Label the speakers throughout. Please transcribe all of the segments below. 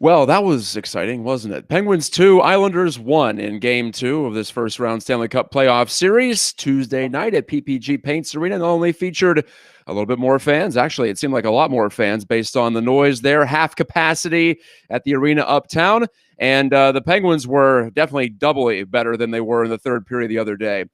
Speaker 1: Well, that was exciting, wasn't it? Penguins 2, Islanders 1 in Game 2 of this first-round Stanley Cup playoff series. Tuesday night at PPG Paints Arena, and only featured a little bit more fans. Actually, it seemed like a lot more fans based on the noise there. Half capacity at the arena uptown, and the Penguins were definitely doubly better than they were in the third period the other day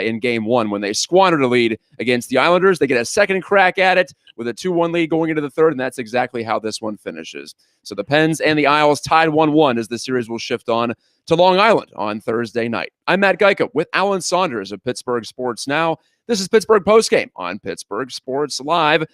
Speaker 1: in Game 1 when they squandered a lead against the Islanders. They get a second crack at it with a 2-1 lead going into the third, and that's exactly how this one finishes. So the Pens and the Isles tied 1-1 as the series will shift on to Long Island on Thursday night. I'm Matt Gajtka with Alan Saunders of Pittsburgh Sports Now. This is Pittsburgh Postgame on Pittsburgh Sports Live.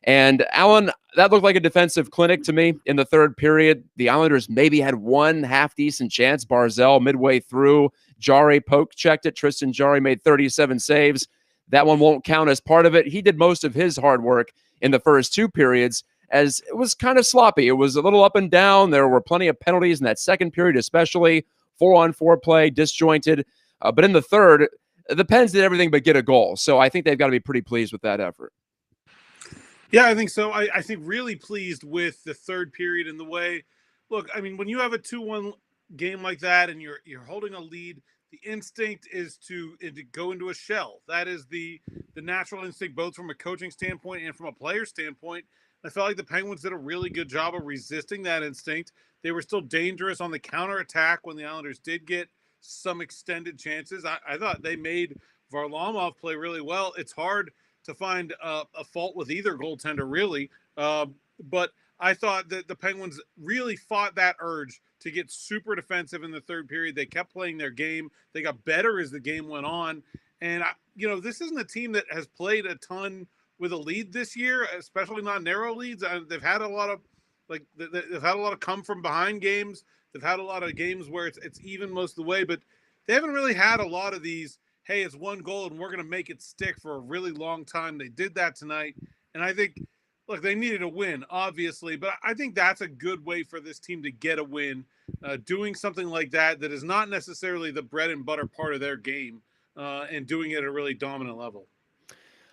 Speaker 1: And Alan, that looked like a defensive clinic to me in the third period. The Islanders maybe had one half-decent chance. Barzal midway through. Jarry poke-checked it. Tristan Jarry made 37 saves. That one won't count as part of it. He did most of his hard work in the first two periods, as it was kind of sloppy. It was a little up and down. There were plenty of penalties in that second period, especially 4-on-4 play, disjointed. But in the third, the Pens did everything but get a goal. So I think they've got to be pretty pleased with that effort.
Speaker 2: Yeah, I think so. I think really pleased with the third period and the way. Look, I mean, when you have a 2-1 game like that and you're holding a lead, the instinct is to go into a shell. That is the natural instinct, both from a coaching standpoint and from a player standpoint. I felt like the Penguins did a really good job of resisting that instinct. They were still dangerous on the counterattack when the Islanders did get some extended chances. I thought they made Varlamov play really well. It's hard to find a fault with either goaltender, really. But I thought that the Penguins really fought that urge to get super defensive in the third period. They kept playing their game. They got better as the game went on. And, this isn't a team that has played a ton with a lead this year, especially not narrow leads. They've had a lot of come from behind games. They've had a lot of games where it's even most of the way, but they haven't really had a lot of these, hey, it's one goal and we're going to make it stick for a really long time. They did that tonight. And I think, look, they needed a win, obviously, but I think that's a good way for this team to get a win, doing something like that is not necessarily the bread and butter part of their game, and doing it at a really dominant level.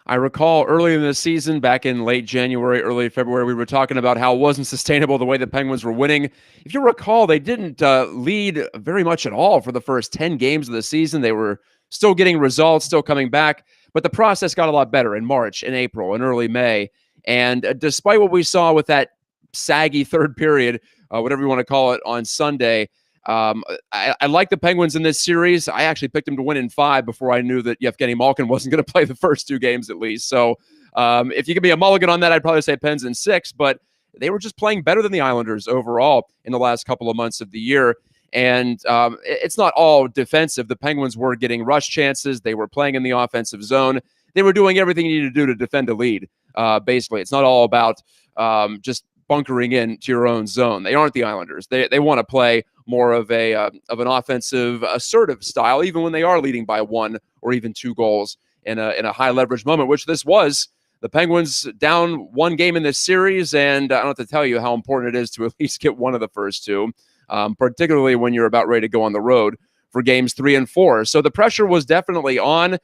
Speaker 1: I recall early in the season, back in late January, early February, we were talking about how it wasn't sustainable the way the Penguins were winning. If you recall, they didn't lead very much at all for the first 10 games of the season. They were still getting results, still coming back, but the process got a lot better in March and April and early May. And despite what we saw with that saggy third period, whatever you want to call it, on Sunday, I like the Penguins in this series. I actually picked them to win in 5 before I knew that Yevgeny Malkin wasn't going to play the first 2 games at least. So if you give me a mulligan on that, I'd probably say Pens in 6, but they were just playing better than the Islanders overall in the last couple of months of the year. And it's not all defensive. The Penguins were getting rush chances. They were playing in the offensive zone. They were doing everything you need to do to defend a lead. Basically, it's not all about just bunkering into your own zone. They aren't the Islanders. They want to play more of an offensive, assertive style, even when they are leading by 1 or even 2 goals in a high leverage moment, which this was. The Penguins down 1 game in this series, and I don't have to tell you how important it is to at least get one of the first 2, particularly when you're about ready to go on the road for games 3 and 4. So the pressure was definitely on.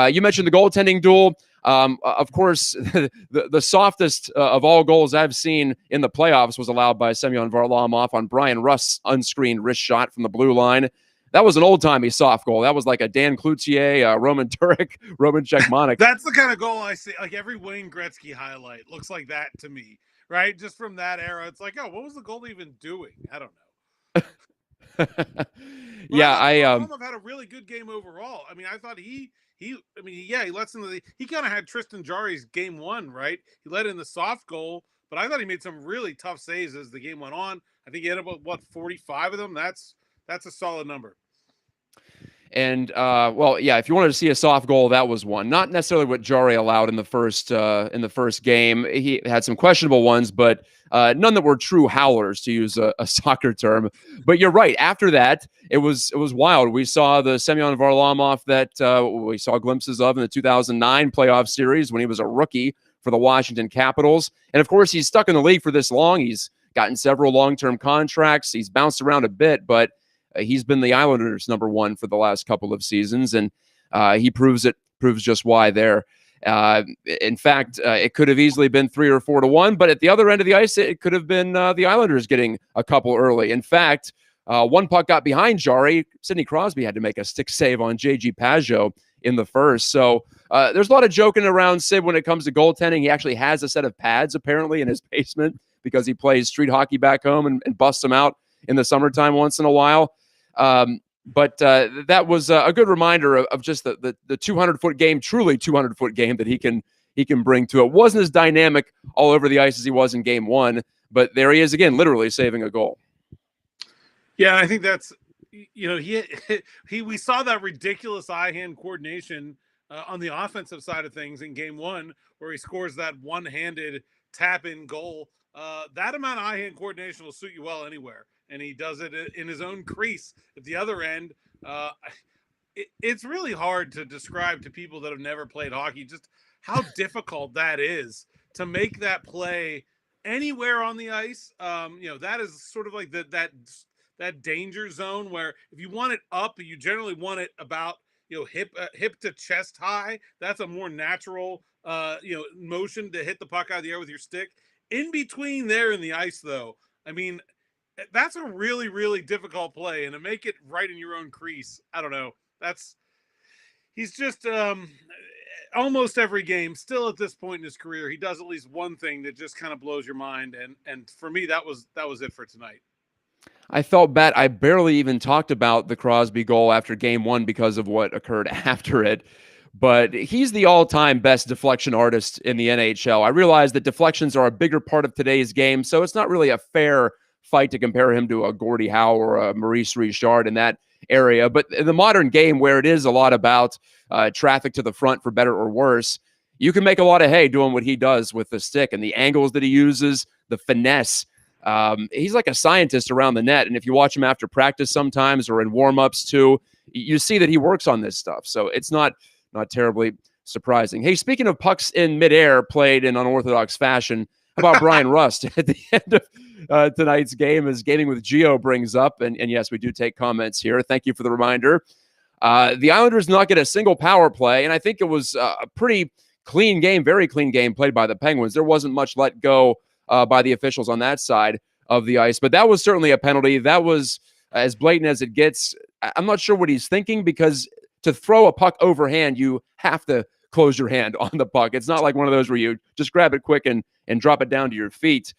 Speaker 1: You mentioned the goaltending duel. Of course, the softest of all goals I've seen in the playoffs was allowed by Semyon Varlamov on Brian Rust's unscreened wrist shot from the blue line. That was an old-timey soft goal. That was like a Dan Cloutier, Roman Turek, Roman Czechmanek.
Speaker 2: That's the kind of goal I see. Like every Wayne Gretzky highlight looks like that to me, right? Just from that era. It's like, oh, what was the goal even doing? I don't know.
Speaker 1: Yeah,
Speaker 2: Varlamov had a really good game overall. I mean, I thought he lets in he kind of had Tristan Jarry's game 1, right? He let in the soft goal, but I thought he made some really tough saves as the game went on. I think he had about 45 of them. That's a solid number.
Speaker 1: And, if you wanted to see a soft goal, that was one. Not necessarily what Jarry allowed in the first game. He had some questionable ones, but none that were true howlers, to use a soccer term. But you're right. After that, it was wild. We saw the Semyon Varlamov that we saw glimpses of in the 2009 playoff series when he was a rookie for the Washington Capitals. And, of course, he's stuck in the league for this long. He's gotten several long-term contracts. He's bounced around a bit, but he's been the Islanders' number 1 for the last couple of seasons, and he proves just why there. In fact, it could have easily been 3 or 4-1, but at the other end of the ice, it could have been the Islanders getting a couple early. In fact, one puck got behind Jarry. Sidney Crosby had to make a stick save on J.G. Pageau in the first. So there's a lot of joking around Sid when it comes to goaltending. He actually has a set of pads, apparently, in his basement because he plays street hockey back home and busts them out in the summertime once in a while. But that was a good reminder of just the 200-foot game, truly 200-foot game that he can bring to it. Wasn't as dynamic all over the ice as he was in game one, but there he is again, literally saving a goal.
Speaker 2: Yeah, I think that's, we saw that ridiculous eye-hand coordination on the offensive side of things in game one, where he scores that one-handed tap-in goal. That amount of eye-hand coordination will suit you well anywhere. And he does it in his own crease at the other end. It's really hard to describe to people that have never played hockey just how difficult that is to make that play anywhere on the ice. That is sort of like that danger zone where if you want it up, you generally want it about hip to chest high. That's a more natural motion to hit the puck out of the air with your stick. In between there in the ice, though, I mean, that's a really, really difficult play, and to make it right in your own crease, I don't know. He's just almost every game, still at this point in his career, he does at least one thing that just kind of blows your mind, and for me, that was it for tonight.
Speaker 1: I felt bad. I barely even talked about the Crosby goal after game one because of what occurred after it. But he's the all-time best deflection artist in the NHL. I realize that deflections are a bigger part of today's game, so it's not really a fair fight to compare him to a Gordie Howe or a Maurice Richard in that area. But in the modern game, where it is a lot about traffic to the front for better or worse, you can make a lot of hay doing what he does with the stick and the angles that he uses, the finesse. He's like a scientist around the net. And if you watch him after practice sometimes or in warm-ups too, you see that he works on this stuff. So it's not terribly surprising. Hey, speaking of pucks in midair played in unorthodox fashion, how about Brian Rust at the end of tonight's game, as Gaming with Geo brings up? And yes, we do take comments here. Thank you for the reminder. The Islanders not get a single power play, and I think it was a pretty clean game, very clean game played by the Penguins. There wasn't much let go by the officials on that side of the ice, but that was certainly a penalty. That was as blatant as it gets. I'm not sure what he's thinking, because to throw a puck overhand, you have to close your hand on the puck. It's not like one of those where you just grab it quick and drop it down to your feet.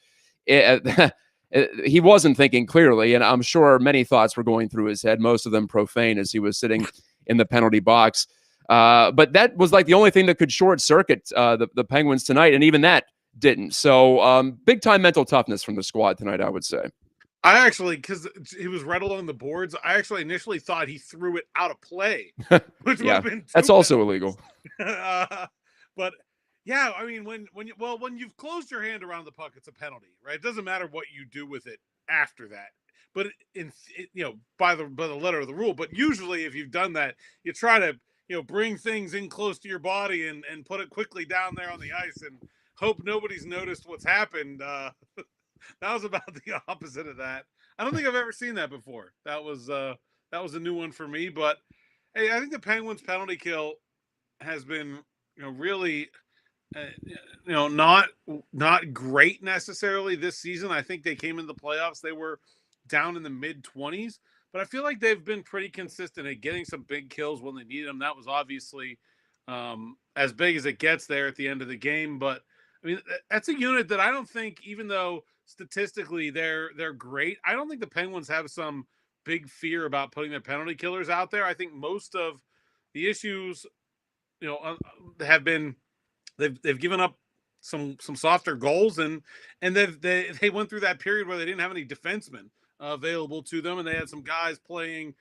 Speaker 1: He wasn't thinking clearly, and I'm sure many thoughts were going through his head, most of them profane, as he was sitting in the penalty box. But that was like the only thing that could short circuit the Penguins tonight, and even that didn't. So big-time mental toughness from the squad tonight, I would say.
Speaker 2: I actually, because he was right along the boards, I actually initially thought he threw it out of play, which would have been
Speaker 1: that's also illegal.
Speaker 2: But yeah, I mean, when you've closed your hand around the puck, it's a penalty, right? It doesn't matter what you do with it after that. But by the letter of the rule. But usually, if you've done that, you try to bring things in close to your body and put it quickly down there on the ice and hope nobody's noticed what's happened. That was about the opposite of that. I don't think I've ever seen that before. That was a new one for me. But hey, I think the Penguins' penalty kill has been really not great necessarily this season. I think they came in the playoffs, they were down in the mid-20s, but I feel like they've been pretty consistent at getting some big kills when they need them. That was obviously as big as it gets there at the end of the game. But I mean, that's a unit that I don't think, even though statistically they're great, I don't think the Penguins have some big fear about putting their penalty killers out there. I think most of the issues, have been they've given up some softer goals, and they went through that period where they didn't have any defensemen available to them, and they had some guys playing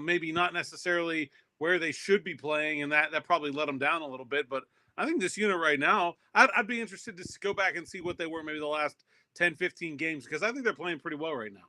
Speaker 2: maybe not necessarily where they should be playing, and that probably let them down a little bit. But I think this unit right now, I'd be interested to go back and see what they were maybe the last 10, 15 games, because I think they're playing pretty well right now.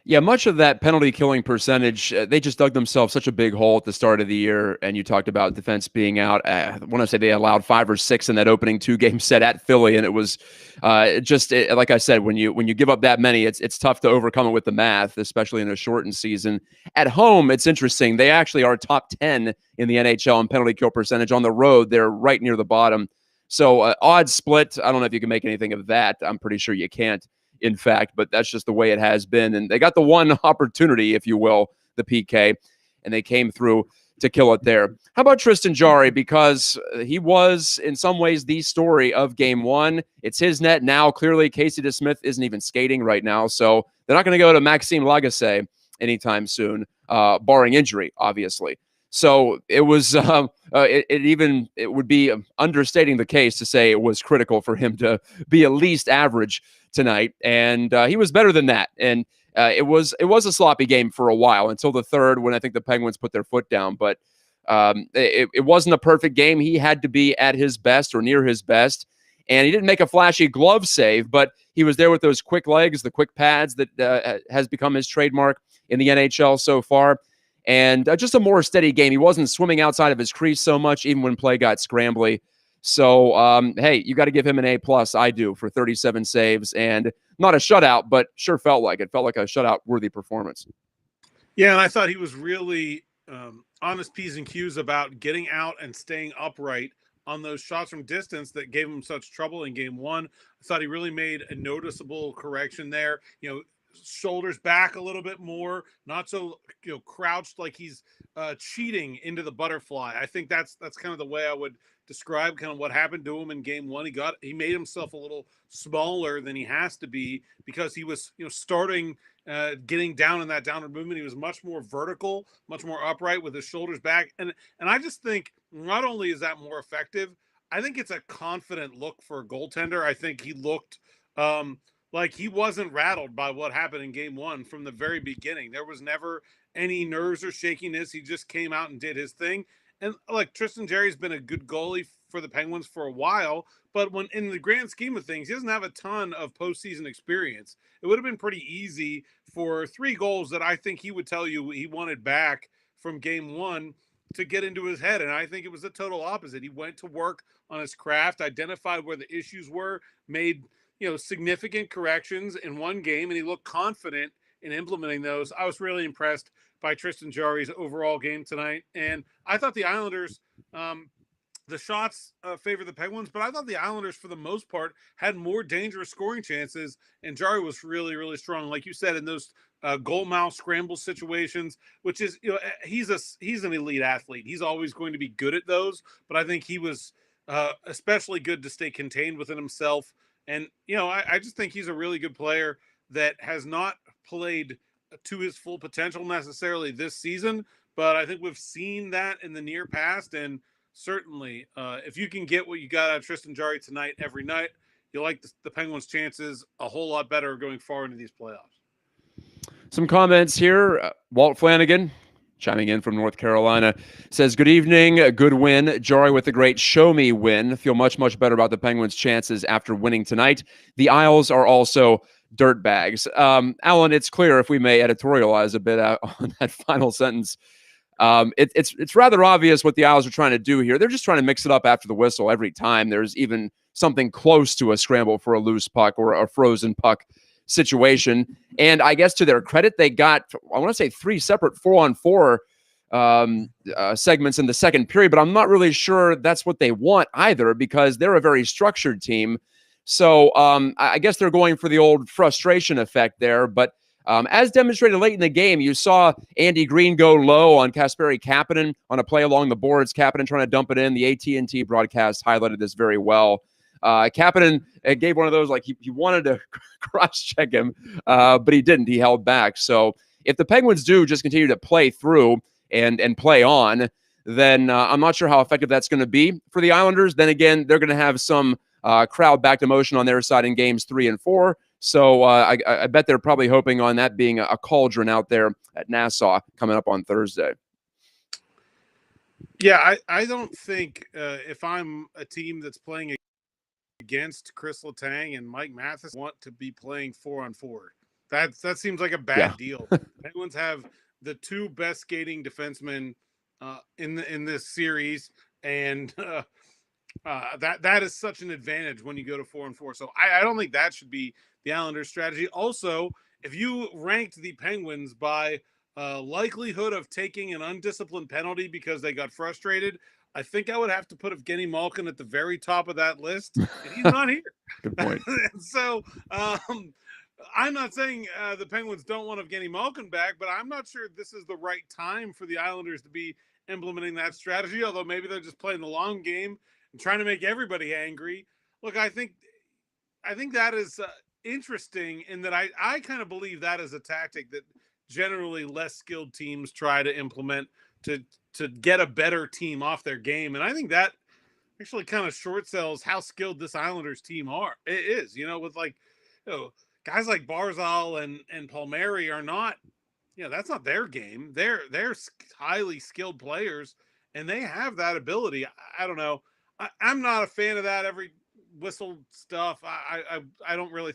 Speaker 1: Yeah, much of that penalty killing percentage, they just dug themselves such a big hole at the start of the year. And you talked about defense being out. I want to say they allowed 5 or 6 in that opening 2-game set at Philly, and it was like I said, when you give up that many, it's tough to overcome it with the math, especially in a shortened season. At home, it's interesting. They actually are top 10 in the NHL in penalty kill percentage. On the road, they're right near the bottom. So odds split. I don't know if you can make anything of that. I'm pretty sure you can't, in fact, but that's just the way it has been. And they got the one opportunity, if you will, the PK, and they came through to kill it there. How about Tristan Jarry? Because he was, in some ways, the story of game one. It's his net now. Clearly, Casey DeSmith isn't even skating right now, so they're not going to go to Maxime Lagacé anytime soon, barring injury, obviously. So it was it would be understating the case to say it was critical for him to be at least average tonight, and he was better than that. And it was a sloppy game for a while until the third, when I think the Penguins put their foot down. But it wasn't a perfect game. He had to be at his best or near his best, and he didn't make a flashy glove save, but he was there with those quick legs, the quick pads that has become his trademark in the NHL so far. And just a more steady game. He wasn't swimming outside of his crease so much, even when play got scrambly. So, hey, you got to give him an A+. I do, for 37 saves. And not a shutout, but sure felt like it. Felt like a shutout-worthy performance.
Speaker 2: Yeah, and I thought he was really on his P's and Q's about getting out and staying upright on those shots from distance that gave him such trouble in game one. I thought he really made a noticeable correction there. Shoulders back a little bit more, not so crouched like he's cheating into the butterfly. I think that's kind of the way I would describe kind of what happened to him in game one. He made himself a little smaller than he has to be, because he was starting getting down in that downward movement. He was much more vertical, much more upright with his shoulders back, and I just think not only is that more effective, I think it's a confident look for a goaltender. I think he looked like he wasn't rattled by what happened in game one from the very beginning. There was never any nerves or shakiness. He just came out and did his thing. And like, Tristan Jarry's been a good goalie for the Penguins for a while, but when in the grand scheme of things, he doesn't have a ton of postseason experience. It would have been pretty easy for 3 goals that I think he would tell you he wanted back from game one to get into his head. And I think it was the total opposite. He went to work on his craft, identified where the issues were, made significant corrections in one game, and he looked confident in implementing those. I was really impressed by Tristan Jarry's overall game tonight, and I thought the Islanders, the shots favor the Penguins, but I thought the Islanders, for the most part, had more dangerous scoring chances, and Jarry was really, really strong, like you said, in those goal mouth scramble situations, which is, he's an elite athlete. He's always going to be good at those, but I think he was especially good to stay contained within himself. And, I just think he's a really good player that has not played to his full potential necessarily this season, but I think we've seen that in the near past. And certainly, if you can get what you got out of Tristan Jarry tonight every night, you like the Penguins' chances a whole lot better going far into these playoffs.
Speaker 1: Some comments here. Walt Flanagan, chiming in from North Carolina, says, good evening, good win. Jarry with a great show me win. Feel much, much better about the Penguins' chances after winning tonight. The Isles are also dirtbags. Alan, it's clear, if we may editorialize a bit on that final sentence, it's rather obvious what the Isles are trying to do here. They're just trying to mix it up after the whistle every time there's even something close to a scramble for a loose puck or a frozen puck situation. And I guess to their credit, they got, I want to say, 3 separate 4-on-4 segments in the second period, but I'm not really sure that's what they want either, because they're a very structured team. So I guess they're going for the old frustration effect there. But as demonstrated late in the game, you saw Andy Green go low on Kasperi Kapanen on a play along the boards. Kapanen trying to dump it in. The AT&T broadcast highlighted this very well. Kapanen gave one of those, like he wanted to cross-check him, but he didn't. He held back. So if the Penguins do just continue to play through and play on, then I'm not sure how effective that's going to be for the Islanders. Then again, they're going to have some crowd-backed emotion on their side in games 3 and 4. So I bet they're probably hoping on that being a cauldron out there at Nassau coming up on Thursday.
Speaker 2: Yeah, I don't think if I'm a team that's playing against Chris Letang and Mike Matheson, want to be playing 4-on-4. That seems like a bad deal. The Penguins have the two best skating defensemen in this series, and that is such an advantage when you go to 4-4. So I don't think that should be the Islanders' strategy. Also, if you ranked the Penguins by likelihood of taking an undisciplined penalty because they got frustrated, I think I would have to put Evgeny Malkin at the very top of that list, and he's not here.
Speaker 1: Good point.
Speaker 2: So I'm not saying the Penguins don't want Evgeny Malkin back, but I'm not sure this is the right time for the Islanders to be implementing that strategy, although maybe they're just playing the long game and trying to make everybody angry. Look, I think that is interesting in that I kind of believe that is a tactic that generally less skilled teams try to implement to get a better team off their game. And I think that actually kind of short sells how skilled this Islanders team is, with guys like Barzal and Palmieri are not, that's not their game. They're highly skilled players and they have that ability. I don't know. I'm not a fan of that every whistle stuff. I don't really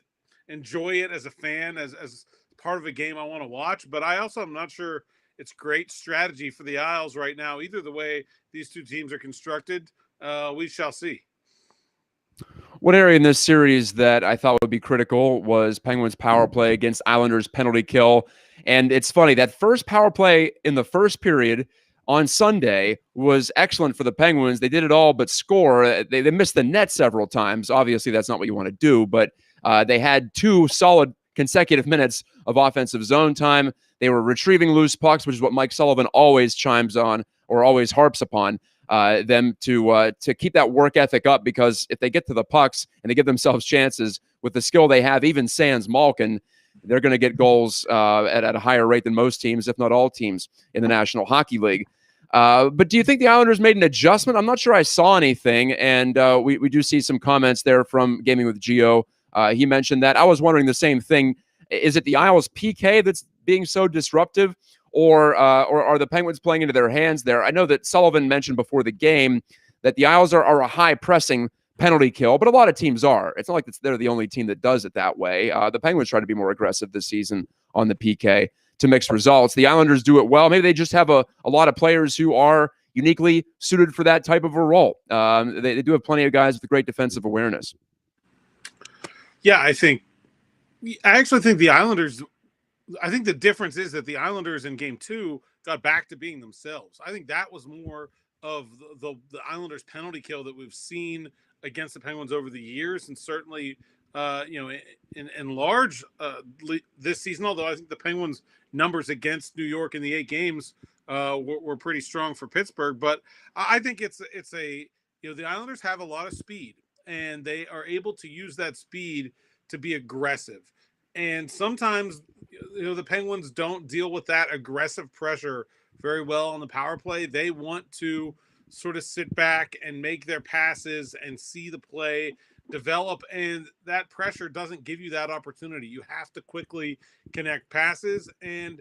Speaker 2: enjoy it as a fan, as part of a game I want to watch, but I also am not sure it's great strategy for the Isles right now. Either the way these two teams are constructed, we shall see.
Speaker 1: One area in this series that I thought would be critical was Penguins power play against Islanders penalty kill. And it's funny, that first power play in the first period on Sunday was excellent for the Penguins. They did it all but score. They missed the net several times. Obviously, that's not what you want to do, but they had two solid consecutive minutes of offensive zone time. They were retrieving loose pucks, which is what Mike Sullivan always chimes on or always harps upon them to keep that work ethic up, because if they get to the pucks and they give themselves chances with the skill they have, even sans Malkin, they're going to get goals at a higher rate than most teams, if not all teams in the National Hockey League. But do you think the Islanders made an adjustment? I'm not sure I saw anything, and we do see some comments there from Gaming with Gio. He mentioned that. I was wondering the same thing. Is it the Isles PK that's being so disruptive, or are the Penguins playing into their hands there? I know that Sullivan mentioned before the game that the Isles are a high-pressing penalty kill, but a lot of teams are. It's not like they're the only team that does it that way. The Penguins try to be more aggressive this season on the PK to mix results. The Islanders do it well. Maybe they just have a lot of players who are uniquely suited for that type of a role. They do have plenty of guys with great defensive awareness.
Speaker 2: Yeah, I actually think the Islanders, I think the difference is that the Islanders in game 2 got back to being themselves. I think that was more of the Islanders penalty kill that we've seen against the Penguins over the years, and certainly in large this season, although I think the Penguins numbers against New York in the 8 games were pretty strong for Pittsburgh. But I think it's the Islanders have a lot of speed, and they are able to use that speed to be aggressive. And sometimes, the Penguins don't deal with that aggressive pressure very well on the power play. They want to sort of sit back and make their passes and see the play develop, and that pressure doesn't give you that opportunity. You have to quickly connect passes, and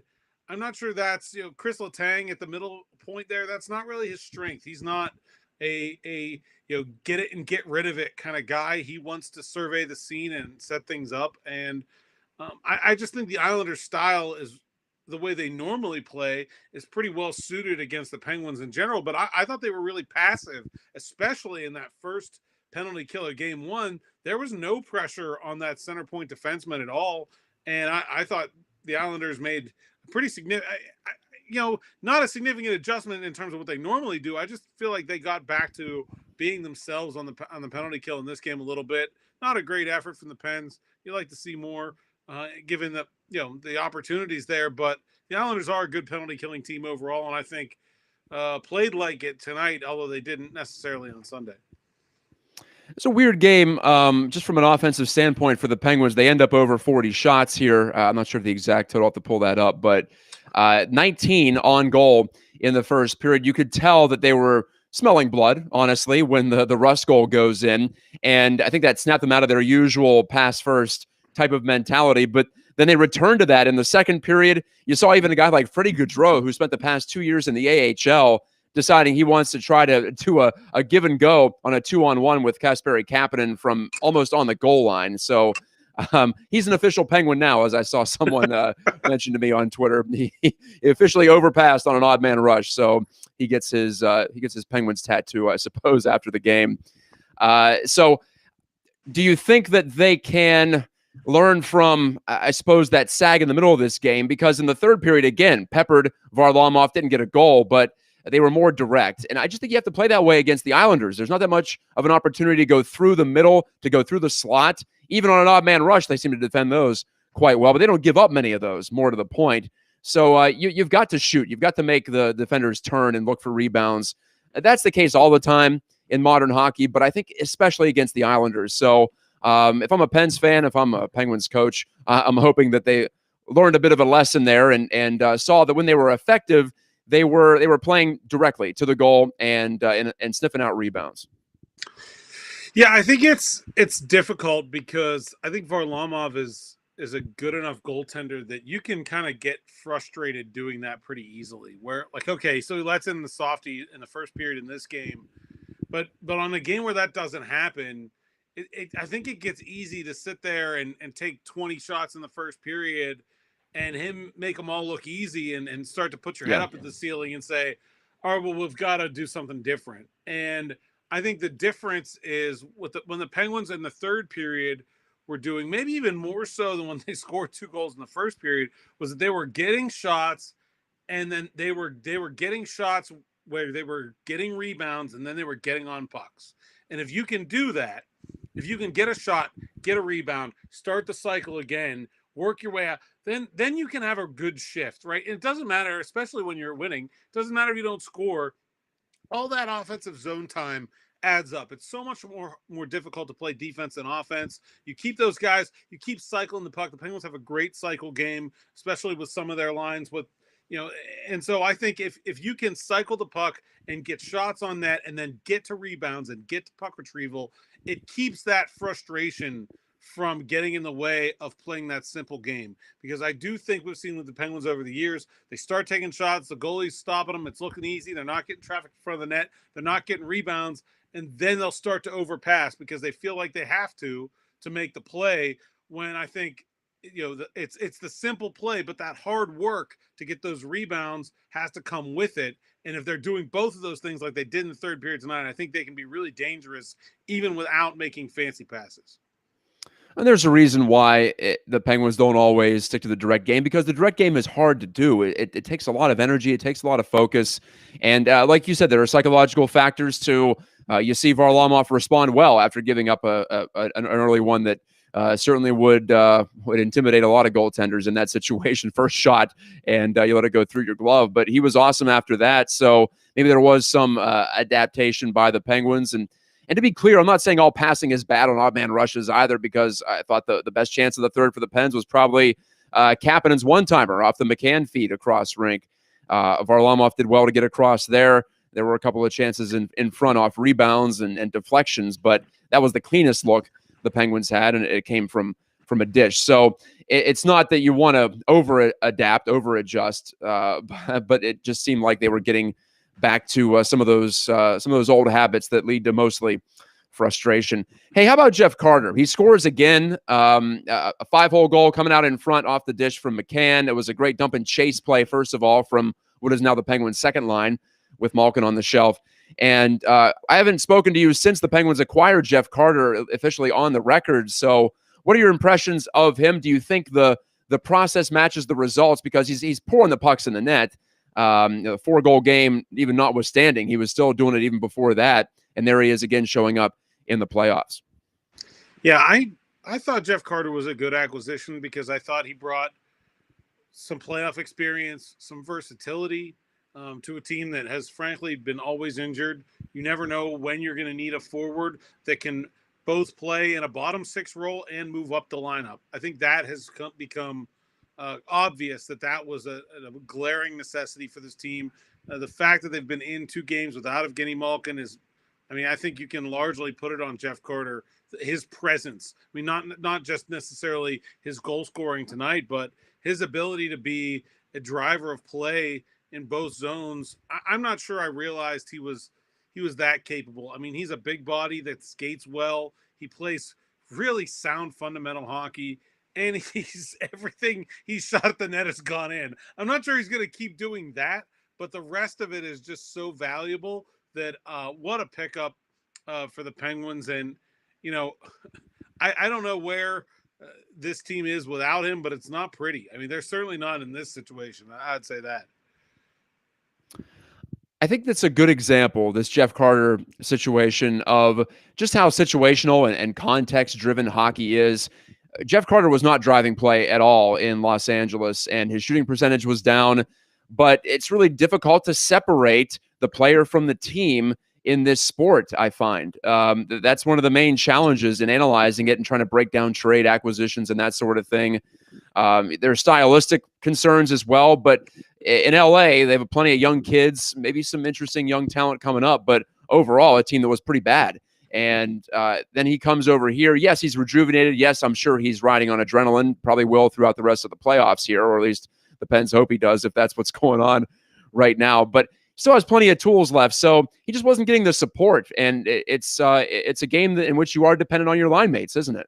Speaker 2: I'm not sure that's, Chris Letang at the middle point there, that's not really his strength. He's not a get it and get rid of it kind of guy. He wants to survey the scene and set things up, and I just think the Islanders style is the way they normally play is pretty well suited against the Penguins in general. But I thought they were really passive, especially in that first penalty kill of game 1. There was no pressure on that center point defenseman at all. And I thought the Islanders made a pretty significant, not a significant adjustment in terms of what they normally do. I just feel like they got back to being themselves on the penalty kill in this game a little bit. Not a great effort from the Pens. You like to see more, given that, the opportunities there, but the Islanders are a good penalty killing team overall. And I think played like it tonight, although they didn't necessarily on Sunday.
Speaker 1: It's a weird game, just from an offensive standpoint for the Penguins. They end up over 40 shots here. I'm not sure of the exact total. I'll have to pull that up, but 19 on goal in the first period. You could tell that they were smelling blood, honestly, when the Russ goal goes in. And I think that snapped them out of their usual pass first type of mentality. But then they returned to that in the second period. You saw even a guy like Freddie Gaudreau, who spent the past 2 years in the AHL, deciding he wants to try to do a give and go on a 2-on-1 with Kasperi Kapanen from almost on the goal line. So He's an official Penguin now, as I saw someone mention to me on Twitter. He officially overpassed on an odd man rush, so he gets his Penguins tattoo, I suppose, after the game. So do you think that they can learn from, I suppose, that sag in the middle of this game? Because in the third period, again, peppered Varlamov, didn't get a goal, but they were more direct. And I just think you have to play that way against the Islanders. There's not that much of an opportunity to go through the middle, to go through the slot. Even on an odd man rush, they seem to defend those quite well, but they don't give up many of those, more to the point. So you've got to shoot. You've got to make the defenders turn and look for rebounds. That's the case all the time in modern hockey, but I think especially against the Islanders. So if I'm a Pens fan, if I'm a Penguins coach, I'm hoping that they learned a bit of a lesson there and saw that when they were effective, they were playing directly to the goal and sniffing out rebounds.
Speaker 2: Yeah, I think it's difficult because I think Varlamov is a good enough goaltender that you can kind of get frustrated doing that pretty easily. Where like, okay, so he lets in the softie in the first period in this game. But on a game where that doesn't happen, I think it gets easy to sit there and take 20 shots in the first period and him make them all look easy and start to put your head up at the ceiling and say, all right, well, we've got to do something different. And I think the difference is when the Penguins in the third period were doing, maybe even more so than when they scored 2 goals in the first period, was that they were getting shots and then they were getting shots where they were getting rebounds and then they were getting on pucks. And if you can do that, if you can get a shot, get a rebound, start the cycle again, work your way out, then you can have a good shift, right? And it doesn't matter, especially when you're winning, it doesn't matter if you don't score. All that offensive zone time adds up. It's so much more difficult to play defense than offense. You keep those guys, you keep cycling the puck. The Penguins have a great cycle game, especially with some of their lines with, and so I think if you can cycle the puck and get shots on net and then get to rebounds and get to puck retrieval, it keeps that frustration from getting in the way of playing that simple game. Because I do think we've seen with the Penguins over the years, they start taking shots, the goalie's stopping them, it's looking easy, they're not getting traffic in front of the net, they're not getting rebounds, and then they'll start to overpass because they feel like they have to make the play, when I think it's the simple play, but that hard work to get those rebounds has to come with it. And if they're doing both of those things like they did in the third period tonight, I think they can be really dangerous even without making fancy passes.
Speaker 1: And there's a reason why the Penguins don't always stick to the direct game, because the direct game is hard to do. It takes a lot of energy. It takes a lot of focus. And like you said, there are psychological factors too. You see Varlamov respond well after giving up an early one that certainly would intimidate a lot of goaltenders in that situation. First shot, and you let it go through your glove. But he was awesome after that. So maybe there was some adaptation by the Penguins. And to be clear, I'm not saying all passing is bad on odd man rushes either, because I thought the best chance of the third for the Pens was probably Kapanen's one-timer off the McCann feed across rink. Varlamov did well to get across there. There were a couple of chances in front off rebounds and deflections, but that was the cleanest look the Penguins had, and it came from a dish. So it's not that you want to over-adapt, over-adjust, but it just seemed like they were getting back to some of those old habits that lead to mostly frustration. Hey, how about Jeff Carter? He scores again, a 5-hole goal coming out in front off the dish from McCann. It was a great dump and chase play, first of all, from what is now the Penguins' second line with Malkin on the shelf. And I haven't spoken to you since the Penguins acquired Jeff Carter officially on the record. So what are your impressions of him? Do you think the process matches the results? Because he's pouring the pucks in the net. The 4-goal game, even notwithstanding, he was still doing it even before that. And there he is again showing up in the playoffs.
Speaker 2: Yeah, I thought Jeff Carter was a good acquisition because I thought he brought some playoff experience, some versatility to a team that has frankly been always injured. You never know when you're going to need a forward that can both play in a bottom 6 role and move up the lineup. I think that has become obvious that was a glaring necessity for this team. The fact that they've been in 2 games without Evgeny Malkin is, I think you can largely put it on Jeff Carter, his presence. Not just necessarily his goal scoring tonight, but his ability to be a driver of play in both zones. I'm not sure I realized he was that capable. He's a big body that skates well. He plays really sound fundamental hockey, and he's everything he shot at the net has gone in. I'm not sure he's going to keep doing that, but the rest of it is just so valuable that what a pickup for the Penguins. And you know, I don't know where this team is without him, but it's not pretty. I mean, they're certainly not in this situation. I'd say that.
Speaker 1: I think that's a good example, this Jeff Carter situation, of just how situational and context-driven hockey is. Jeff Carter was not driving play at all in Los Angeles, and his shooting percentage was down. But it's really difficult to separate the player from the team in this sport, I find. That's one of the main challenges in analyzing it and trying to break down trade acquisitions and that sort of thing. There are stylistic concerns as well, but in LA, they have plenty of young kids, maybe some interesting young talent coming up, but overall, a team that was pretty bad. And then he comes over here. Yes, he's rejuvenated. Yes, I'm sure he's riding on adrenaline, probably will throughout the rest of the playoffs here, or at least the Pens hope he does if that's what's going on right now. But still has plenty of tools left. So he just wasn't getting the support. And it's a game in which you are dependent on your line mates, isn't it?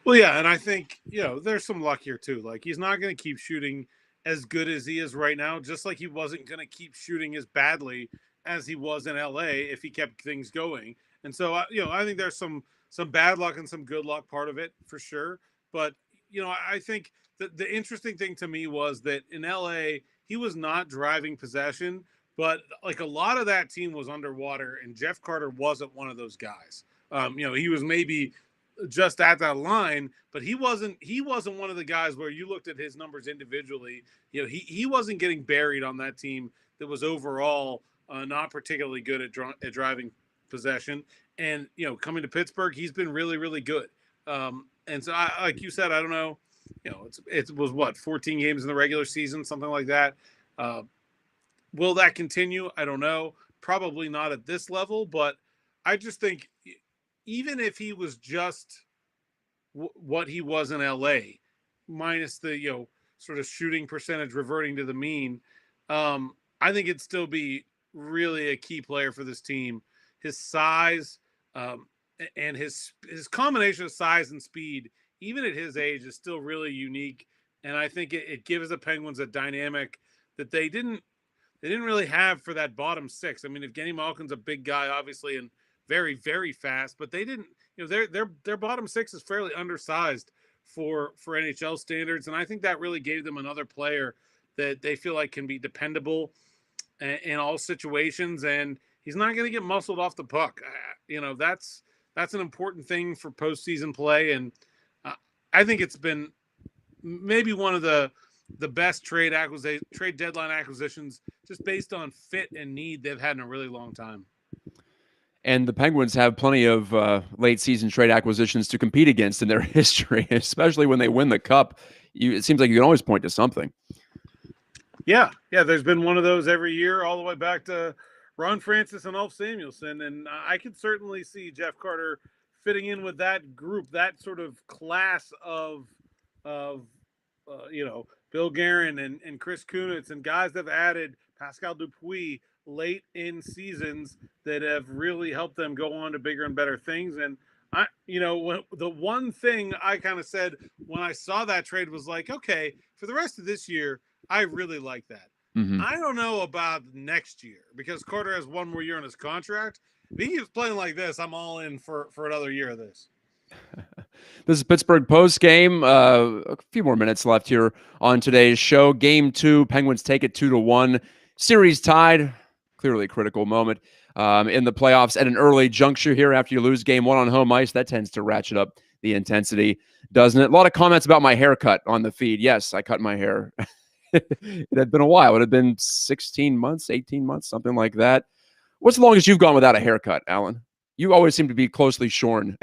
Speaker 2: Well, yeah, and I think, there's some luck here too. Like, he's not going to keep shooting as good as he is right now, just like he wasn't going to keep shooting as badly as he was in LA if he kept things going. And so, I think there's some bad luck and some good luck part of it for sure. But, I think that the interesting thing to me was that in LA, he was not driving possession, but like a lot of that team was underwater, and Jeff Carter wasn't one of those guys. He was maybe just at that line, but he wasn't one of the guys where you looked at his numbers individually. He wasn't getting buried on that team that was overall not particularly good at driving possession. And coming to Pittsburgh, he's been really, really good. And so, like you said, I don't know. It was what, 14 games in the regular season, something like that. Will that continue? I don't know. Probably not at this level, but I just think even if he was just what he was in LA, minus the sort of shooting percentage reverting to the mean, I think it'd still be really a key player for this team. His size and his combination of size and speed, even at his age, is still really unique. And I think it gives the Penguins a dynamic that they didn't really have for that bottom six. I mean, Evgeny Malkin's a big guy, obviously, and very, very fast, but they didn't, their bottom six is fairly undersized for NHL standards. And I think that really gave them another player that they feel like can be dependable in all situations. And he's not going to get muscled off the puck. That's an important thing for postseason play. And I think it's been maybe one of the best trade deadline acquisitions just based on fit and need they've had in a really long time.
Speaker 1: And the Penguins have plenty of late season trade acquisitions to compete against in their history, especially when they win the cup. It seems like you can always point to something.
Speaker 2: Yeah. There's been one of those every year, all the way back to Ron Francis and Ulf Samuelsson. And I could certainly see Jeff Carter fitting in with that group, that sort of class of Bill Guerin and Chris Kunitz and guys that have added Pascal Dupuis late in seasons that have really helped them go on to bigger and better things. And the one thing I kind of said when I saw that trade was like, okay, for the rest of this year, I really like that. Mm-hmm. I don't know about next year because Carter has one more year on his contract. If he keeps playing like this, I'm all in for another year of this.
Speaker 1: This is Pittsburgh Postgame. A few more minutes left here on today's show. Game 2, Penguins take it 2-1. Series tied. Clearly a critical moment in the playoffs at an early juncture here after you lose game 1 on home ice. That tends to ratchet up the intensity, doesn't it? A lot of comments about my haircut on the feed. Yes, I cut my hair. It had been a while. It had been 16 months, 18 months, something like that. What's the longest you've gone without a haircut, Alan? You always seem to be closely shorn.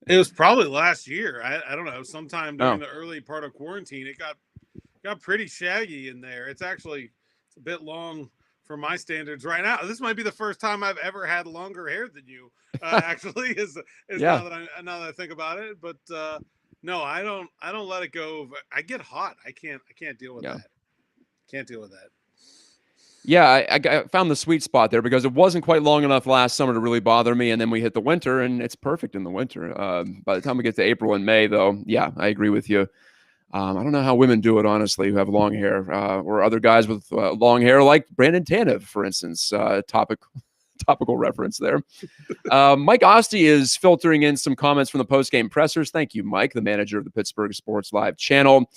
Speaker 2: It was probably last year. I don't know. Sometime during the early part of quarantine, it got pretty shaggy in there. It's a bit long for my standards right now. This might be the first time I've ever had longer hair than you. Actually, is now that I think about it. But no, I don't let it go. I get hot. I can't deal with that. Can't deal with that.
Speaker 1: Yeah, I found the sweet spot there because it wasn't quite long enough last summer to really bother me, and then we hit the winter, and it's perfect in the winter. By the time we get to April and May, though, yeah, I agree with you. I don't know how women do it, honestly, who have long hair, or other guys with long hair, like Brandon Tanev, for instance. Topical reference there. Mike Osti is filtering in some comments from the postgame pressers. Thank you, Mike, the manager of the Pittsburgh Sports Live channel.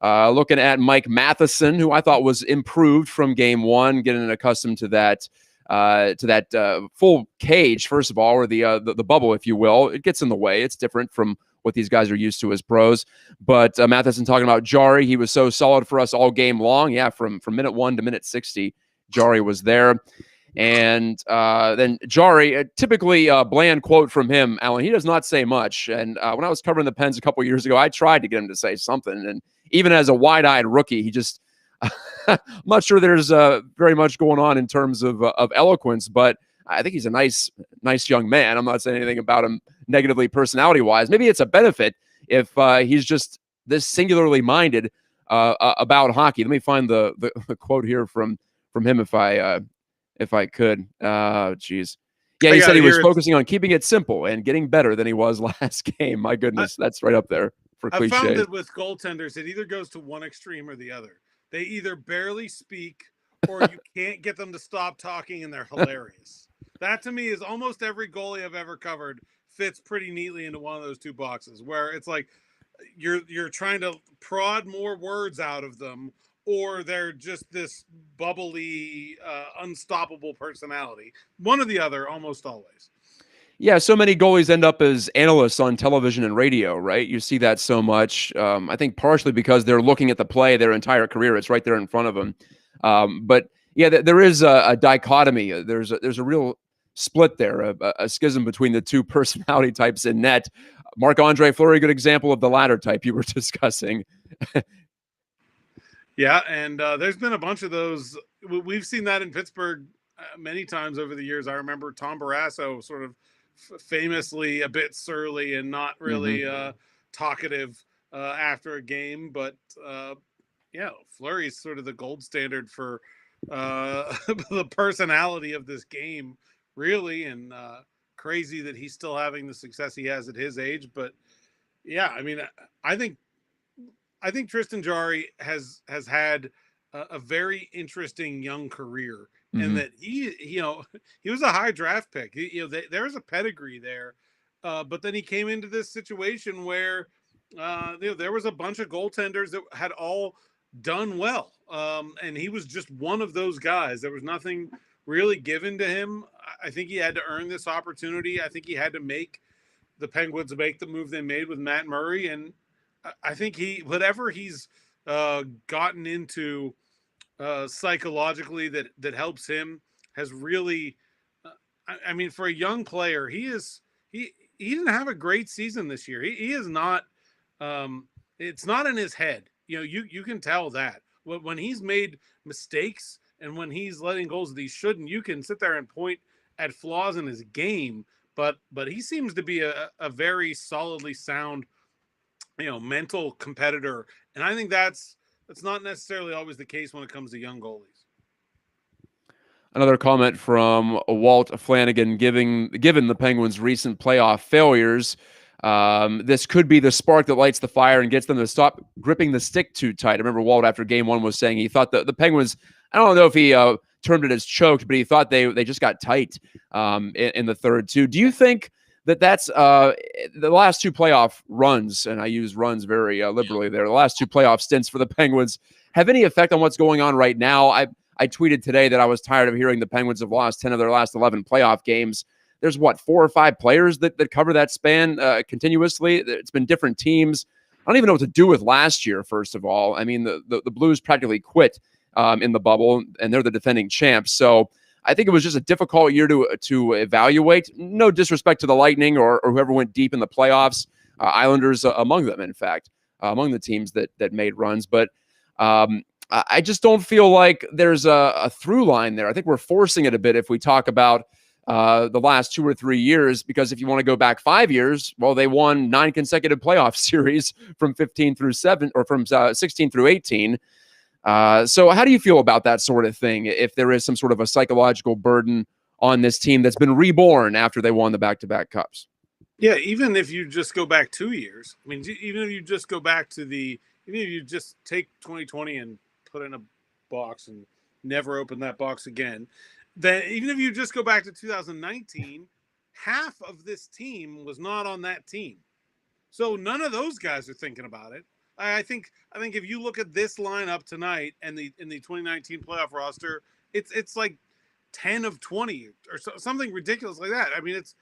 Speaker 1: Looking at Mike Matheson, who I thought was improved from game one, getting accustomed to that full cage, first of all, or the bubble, if you will. It gets in the way. It's different from what these guys are used to as pros. But Matheson talking about Jarry, he was so solid for us all game long. Yeah, from minute 1 to minute 60, Jarry was there. And then Jarry, typically a bland quote from him, Alan, he does not say much. And when I was covering the Pens a couple years ago, I tried to get him to say something. And even as a wide-eyed rookie, he just I'm not sure there's very much going on in terms of eloquence, but I think he's a nice young man. I'm not saying anything about him negatively personality-wise. Maybe it's a benefit if he's just this singularly minded about hockey. Let me find the quote here from him if I could. Geez. Yeah, he said he was focusing on keeping it simple and getting better than he was last game. My goodness, that's right up there for cliches.
Speaker 2: I found that with goaltenders, it either goes to one extreme or the other. They either barely speak or you can't get them to stop talking and they're hilarious. That to me is almost every goalie I've ever covered fits pretty neatly into one of those two boxes where it's like you're trying to prod more words out of them, or they're just this bubbly, unstoppable personality. One or the other, almost always.
Speaker 1: Yeah, so many goalies end up as analysts on television and radio, right? You see that so much. I think partially because they're looking at the play their entire career. It's right there in front of them. But yeah, there is a dichotomy. There's a real split there, a schism between the two personality types in net. Marc-Andre Fleury, good example of the latter type you were discussing.
Speaker 2: Yeah, and there's been a bunch of those. We've seen that in Pittsburgh many times over the years. I remember Tom Barrasso sort of famously a bit surly and not really talkative after a game. But, yeah, Fleury's sort of the gold standard for the personality of this game, really, and crazy that he's still having the success he has at his age. But, yeah, I mean, I think Tristan Jarry has had a very interesting young career, and that he was a high draft pick. There was a pedigree there, but then he came into this situation where there was a bunch of goaltenders that had all done well, and he was just one of those guys. There was nothing really given to him. I think he had to earn this opportunity. I think he had to make the Penguins make the move they made with Matt Murray, and I think whatever he's gotten into psychologically that helps him has really. I mean, for a young player, he didn't have a great season this year. He is not. It's not in his head. You can tell that when he's made mistakes and when he's letting goals that he shouldn't. You can sit there and point at flaws in his game, but he seems to be a very solidly sound, mental competitor. And I think that's not necessarily always the case when it comes to young goalies.
Speaker 1: Another comment from Walt Flanagan, given the Penguins' recent playoff failures, this could be the spark that lights the fire and gets them to stop gripping the stick too tight. I remember Walt after game one was saying he thought the Penguins, I don't know if he termed it as choked, but he thought they just got tight in the third too. Do you think that's the last two playoff runs, and I use runs very liberally there, the last two playoff stints for the Penguins have any effect on what's going on right now? I tweeted today that I was tired of hearing the Penguins have lost 10 of their last 11 playoff games. There's 4 or 5 players that cover that span continuously. It's been different teams. I don't even know what to do with last year, first of all. I mean, the Blues practically quit in the bubble, and they're the defending champs. So I think it was just a difficult year to evaluate. No disrespect to the Lightning or whoever went deep in the playoffs. Islanders among them, in fact, among the teams that made runs. But I just don't feel like there's a through line there. I think we're forcing it a bit if we talk about the last 2 or 3 years, because if you want to go back 5 years, well, they won 9 consecutive playoff series from 15 through 7 or from 16 through 18. So how do you feel about that sort of thing? If there is some sort of a psychological burden on this team that's been reborn after they won the back-to-back cups?
Speaker 2: Yeah, even if you just go back 2 years, I mean, even if you just go back to even if you just take 2020 and put in a box and never open that box again, then even if you just go back to 2019, half of this team was not on that team. So none of those guys are thinking about it. I think if you look at this lineup tonight and in the 2019 playoff roster, it's like 10 of 20 or something ridiculous like that. I mean, it's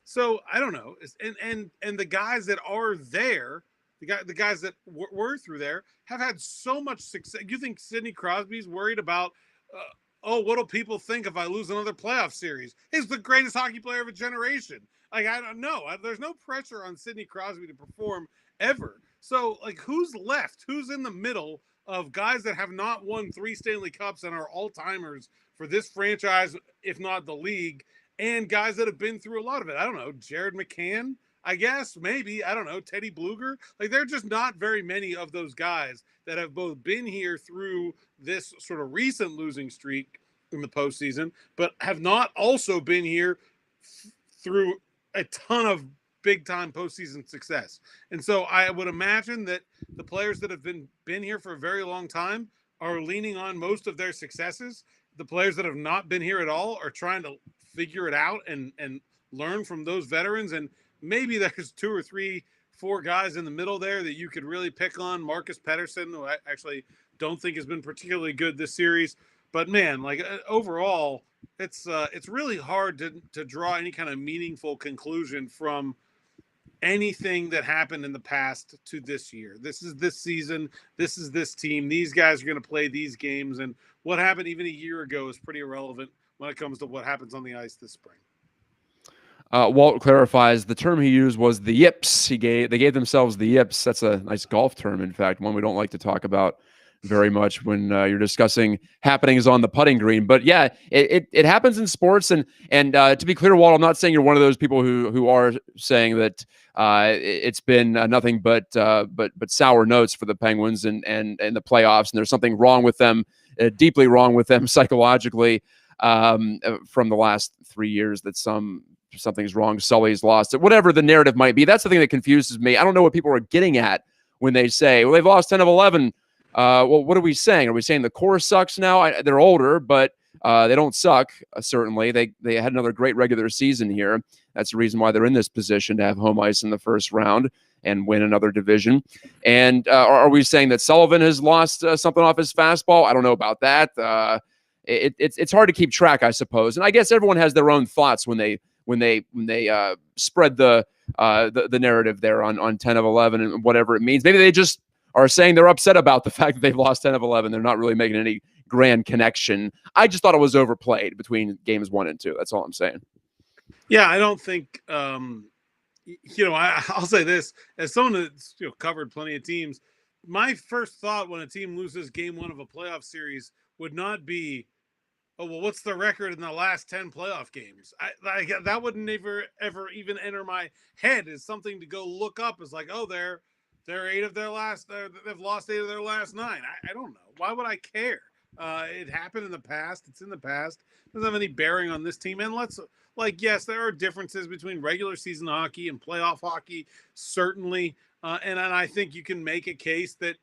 Speaker 2: so I don't know. And the guys that are there, the guys that were through there have had so much success. You think Sidney Crosby's worried about? Oh, what'll people think if I lose another playoff series? He's the greatest hockey player of a generation. Like, I don't know. There's no pressure on Sidney Crosby to perform ever. So, like, who's left? Who's in the middle of guys that have not won 3 Stanley Cups and are all-timers for this franchise, if not the league, and guys that have been through a lot of it? I don't know. Jared McCann, I guess, maybe. I don't know. Teddy Bluger. Like, there are just not very many of those guys that have both been here through this sort of recent losing streak in the postseason, but have not also been here through a ton of big-time postseason success. And so I would imagine that the players that have been here for a very long time are leaning on most of their successes. The players that have not been here at all are trying to figure it out and learn from those veterans. And maybe there's 2 or 3, 4 guys in the middle there that you could really pick on. Marcus Pettersson, who I actually don't think has been particularly good this series. But man, like overall, it's really hard to draw any kind of meaningful conclusion from anything that happened in the past to this year. This is this season. This is this team. These guys are going to play these games. And what happened even a year ago is pretty irrelevant when it comes to what happens on the ice this spring.
Speaker 1: Walt clarifies the term he used was the yips. They gave themselves the yips. That's a nice golf term, in fact, one we don't like to talk about very much when you're discussing happenings on the putting green. But yeah, it happens in sports. And to be clear, Walt, I'm not saying you're one of those people who are saying that it's been nothing but sour notes for the Penguins and the playoffs, and there's something wrong with them, deeply wrong with them psychologically from the last 3 years, that something's wrong. Sully's lost it, whatever the narrative might be. That's the thing that confuses me. I don't know what people are getting at when they say, well, they've lost 10 of 11. Well, what are we saying? Are we saying the core sucks now? They're older, but they don't suck, certainly. They had another great regular season here. That's the reason why they're in this position, to have home ice in the first round and win another division. And are we saying that Sullivan has lost something off his fastball? I don't know about that. It's hard to keep track, I suppose. And I guess everyone has their own thoughts when they spread the narrative there on 10 of 11 and whatever it means. Maybe they just are saying they're upset about the fact that they've lost 10 of 11. They're not really making any grand connection. I just thought it was overplayed between games 1 and 2. That's all I'm saying.
Speaker 2: Yeah, I don't think, I'll say this, as someone that's covered plenty of teams, my first thought when a team loses game 1 of a playoff series would not be, oh, well, what's the record in the last 10 playoff games? That would never, ever even enter my head as something to go look up. As like, oh, they've lost 8 of their last 9. I don't know. Why would I care? It happened in the past. It's in the past. It doesn't have any bearing on this team. And yes, there are differences between regular season hockey and playoff hockey, certainly. And I think you can make a case that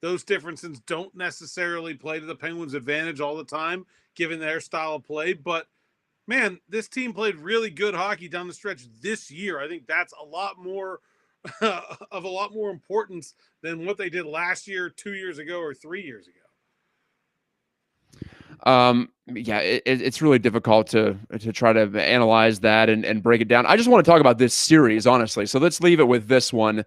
Speaker 2: those differences don't necessarily play to the Penguins' advantage all the time, given their style of play. But, man, this team played really good hockey down the stretch this year. I think that's a lot more of a lot more importance than what they did last year, 2 years ago, or 3 years ago.
Speaker 1: Yeah, it's really difficult to try to analyze that and break it down. I just want to talk about this series, honestly. So let's leave it with this one.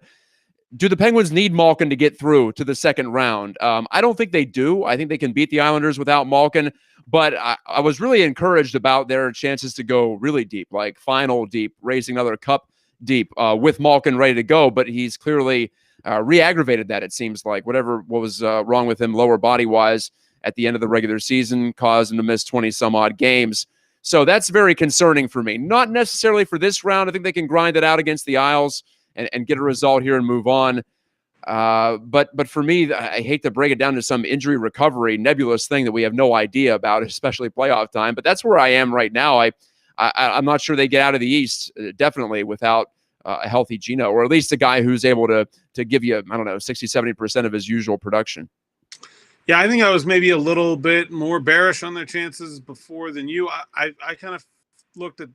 Speaker 1: Do the Penguins need Malkin to get through to the second round? I don't think they do. I think they can beat the Islanders without Malkin, but I was really encouraged about their chances to go really deep, like final deep, raising another cup deep with Malkin ready to go. But he's clearly re-aggravated that, it seems like. What was wrong with him lower body-wise at the end of the regular season caused him to miss 20-some-odd games. So that's very concerning for me. Not necessarily for this round. I think they can grind it out against the Isles and get a result here and move on. But for me, I hate to break it down to some injury recovery nebulous thing that we have no idea about, especially playoff time. But that's where I am right now. I'm not sure they get out of the East definitely without a healthy Gino, or at least a guy who's able to give you, I don't know, 60-70% of his usual production.
Speaker 2: Yeah, I think I was maybe a little bit more bearish on their chances before than you. I kind of looked at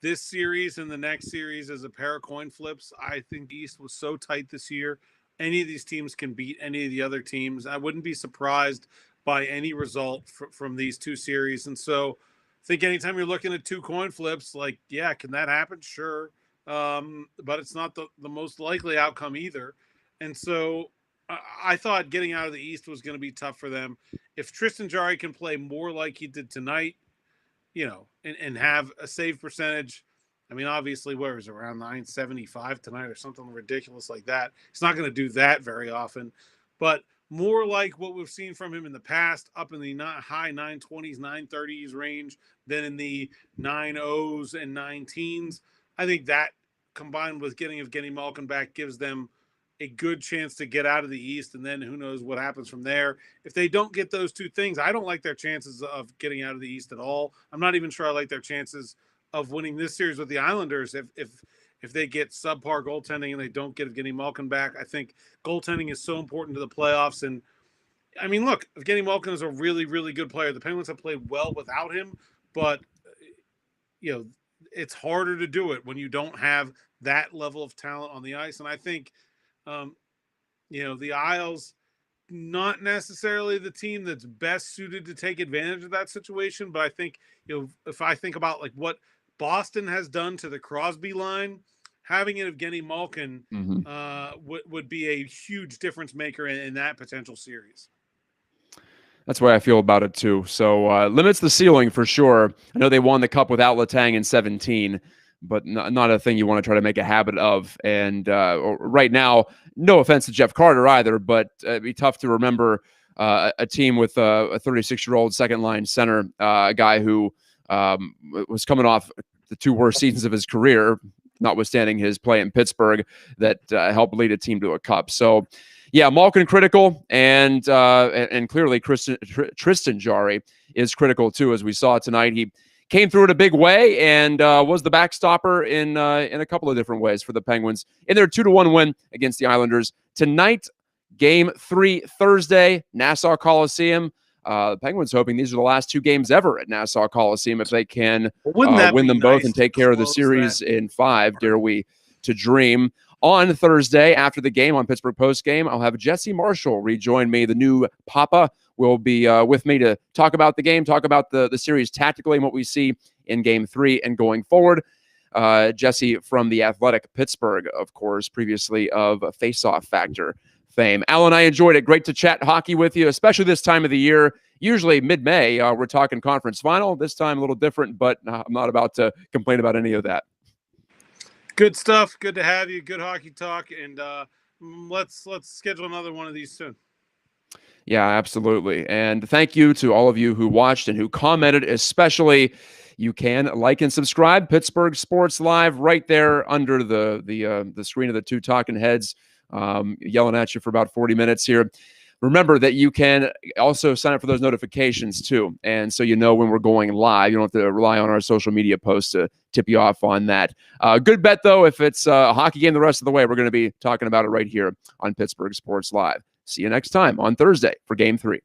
Speaker 2: this series and the next series as a pair of coin flips. I think the East was so tight this year. Any of these teams can beat any of the other teams. I wouldn't be surprised by any result from these two series. And so I think anytime you're looking at two coin flips, like, yeah, can that happen? Sure. But it's not the most likely outcome either. And so I thought getting out of the East was going to be tough for them. If Tristan Jarry can play more like he did tonight, and have a save percentage, I mean, obviously, where is it, around 975 tonight or something ridiculous like that. He's not going to do that very often, but more like what we've seen from him in the past, up in the high 920s, 930s range than in the 90s and 9 teens. I think that combined with getting Malkin back gives them a good chance to get out of the East, and then who knows what happens from there. If they don't get those two things, I don't like their chances of getting out of the East at all. I'm not even sure I like their chances of winning this series with the Islanders if they get subpar goaltending and they don't getting Malkin back. I think goaltending is so important to the playoffs. And I mean, look, Evgeny Malkin is a really, really good player. The Penguins have played well without him, but it's harder to do it when you don't have that level of talent on the ice. And I think the Isles, not necessarily the team that's best suited to take advantage of that situation. But I think, if I think about like what Boston has done to the Crosby line, having an Evgeny Malkin would be a huge difference maker in that potential series.
Speaker 1: That's the way I feel about it too. So limits the ceiling for sure. I know they won the cup without Letang in 2017, but not a thing you want to try to make a habit of. And right now, no offense to Jeff Carter either, but it'd be tough to remember a team with a 36-year-old second-line center, a guy who was coming off the two worst seasons of his career, notwithstanding his play in Pittsburgh, that helped lead a team to a cup. So, yeah, Malkin critical, and clearly Tristan Jarry is critical too, as we saw tonight. He came through in a big way and was the backstopper in a couple of different ways for the Penguins in their 2-1 win against the Islanders. Tonight, Game 3, Thursday, Nassau Coliseum. The Penguins hoping these are the last two games ever at Nassau Coliseum if they can win them both and take care of the series in 5. Dare we to dream. On Thursday, after the game on Pittsburgh Postgame, I'll have Jesse Marshall rejoin me. The new Papa will be with me to talk about the game, talk about the series tactically and what we see in Game 3 and going forward. Jesse from the Athletic Pittsburgh, of course, previously of Face-Off Factor fame. Alan, I enjoyed it. Great to chat hockey with you, especially this time of the year. Usually mid-May, we're talking conference final. This time a little different, but I'm not about to complain about any of that.
Speaker 2: Good stuff. Good to have you. Good hockey talk. And let's schedule another one of these soon.
Speaker 1: Yeah, absolutely. And thank you to all of you who watched and who commented, especially. You can like and subscribe. Pittsburgh Sports Live right there under the screen of the two talking heads, yelling at you for about 40 minutes here. Remember that you can also sign up for those notifications too. And so you know when we're going live. You don't have to rely on our social media posts to tip you off on that. Good bet, though, if it's a hockey game the rest of the way, we're going to be talking about it right here on Pittsburgh Sports Live. See you next time on Thursday for Game 3.